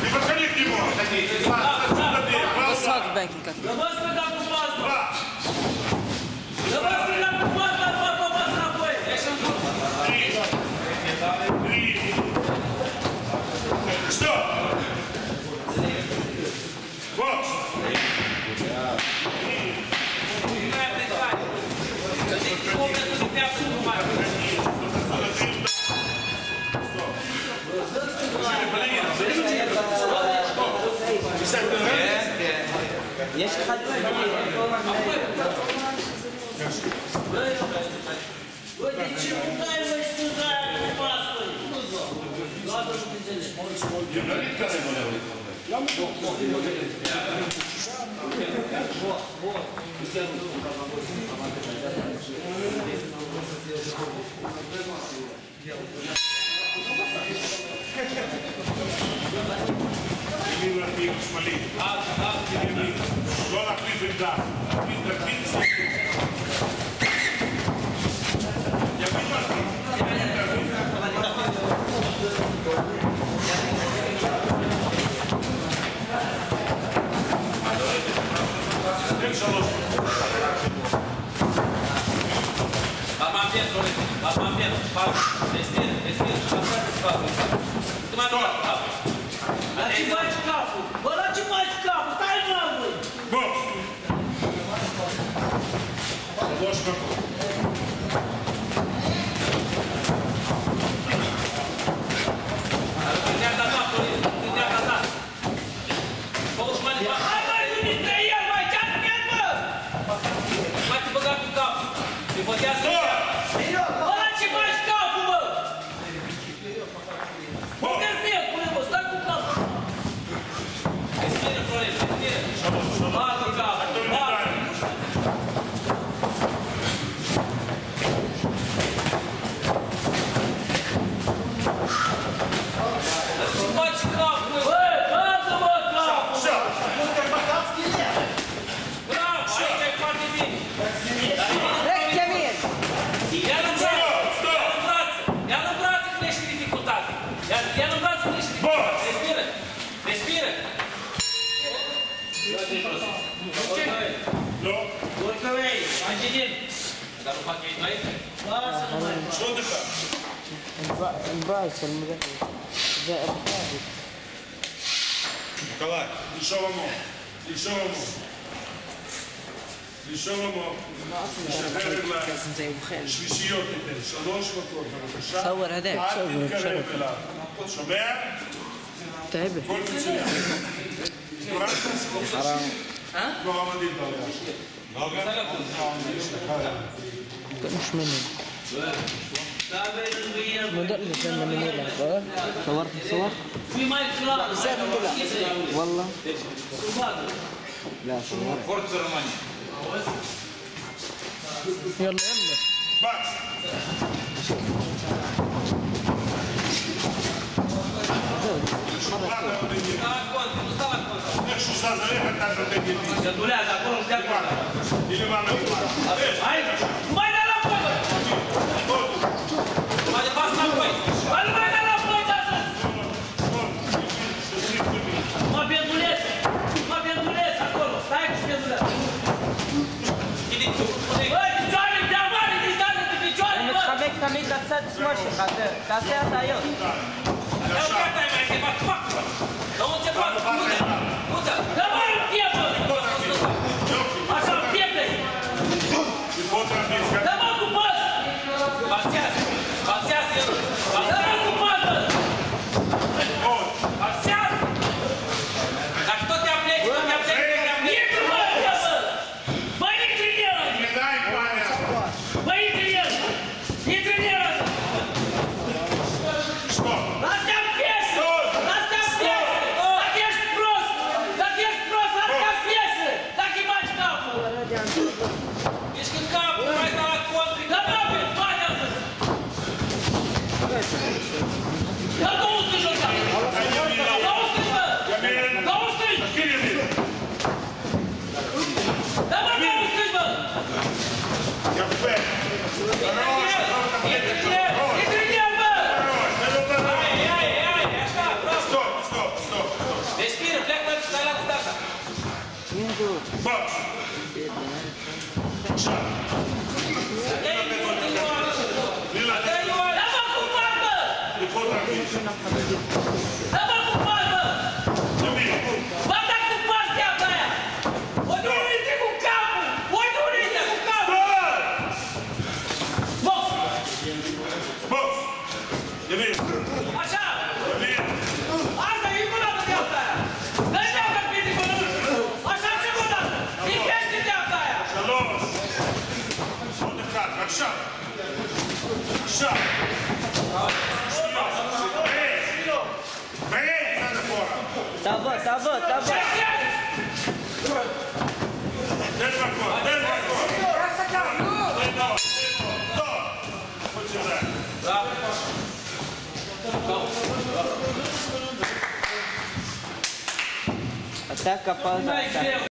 Не подходи к нему. Высок бэкинг. Давай стрелять в пазу. Давай стрелять в пазу, попасть на бой. Три. Что? Вот. יש אחד לא להחליף עמדה, תקביל סליחים. ימין מרחיב. תן שלוש. Момент, respira, Attivare capul! Bă, la ce faci capul? Stai mă, băi! Box! Box capul. Gândeam dat, Florin, gândeam dat. Fă-o-și mai departe. Hai, mă, nu dintre el, mă, ce-am pierd, mă! Mai te băga cu capul. Te bătează ea. Bă, la ce faci capul, mă? Bă, gândie, pune, mă, stai cu capul. Respiră, Florin, respiră. Bagă capul, bagă. Ce faci capul, mă? Bă, bagă-mă capul! Bravo, aici e foarte bine. Ia-l în brațe, ia-l în brațe când ești în dificultate. Ia-l în brațe când ești în dificultate. Respiră, respiră. Горьковей, Ангелин. Dar nu fac ei noi? Lasă-mă mai. Что ты там? الباص المدرب جاء بخارج Николай, лишовому. لازم زي مخالف שלישיות ניתן, 3 מכות, בבקשה. صور هذاك אל תתקרב אליו. שומע? تعبت הכל מצוין. حرام לא עמדים ברגש. مش مني مدرب لما نلعب صورت صور في ماي كلار. والله لا صور Forță România. يلا يلا Bați! Sta la cont, nu sta la cont. Deci, s-a zărit că te gândi. Se dulează acolo, nu te acolo. Ili m-am întâlnit. Hai, mai dă la păi! Mai departe înapoi! Hai, mai dă la păi, tată! Mă penduleți acolo! Stai cu penduleți! Băi, picioare, de-amare, distanță de picioare, bă! متخبيك تميت تسد سماشي خاطر تاسيات ايوه Eu chiar te-ai mai chemat, fac! Dar unde te fac? Uite! Dă mai un piept, bă! Așa, piepte! Dă mă cu pas! Bațează! Bațează el! Dă mă cu pas, bă! Bațează! Dacă tot te apleci, tot te apleci, Intru, bă, bă! Bă, intri în el! Bă, intri în el! Intri în el! Lasă-te în piesă! Lasă-te în piesă! Dacă ești prost! Dacă ești prost, lasă-te în piesă! Dacă îi bagi capul! Ești când capul, nu mai sta la contri! Dă capul, bate-l! Dă 200 ăsta! 200, bă! 200! Dă-mă 200, bă! Intri în el, bă! Hai, Dă-mă cu pas, bă! Devine. Bă, da cu pas de aia! O durite cu capul! O durite cu capul! Box! Box. Devine. Așa! Devine. Asta e încă o dată de aia! Dă-i de-aia pe de mănâncă! Așa încă o dată! Lipește de aia! Шалом. Вот и как. Așa. Așa. Băieți, să-ți fără. Tá bom. Ce crezi? Dă-mi acolo, dă-mi acolo. Dă-i două. Uite ce vrea. Até a capaz. Não é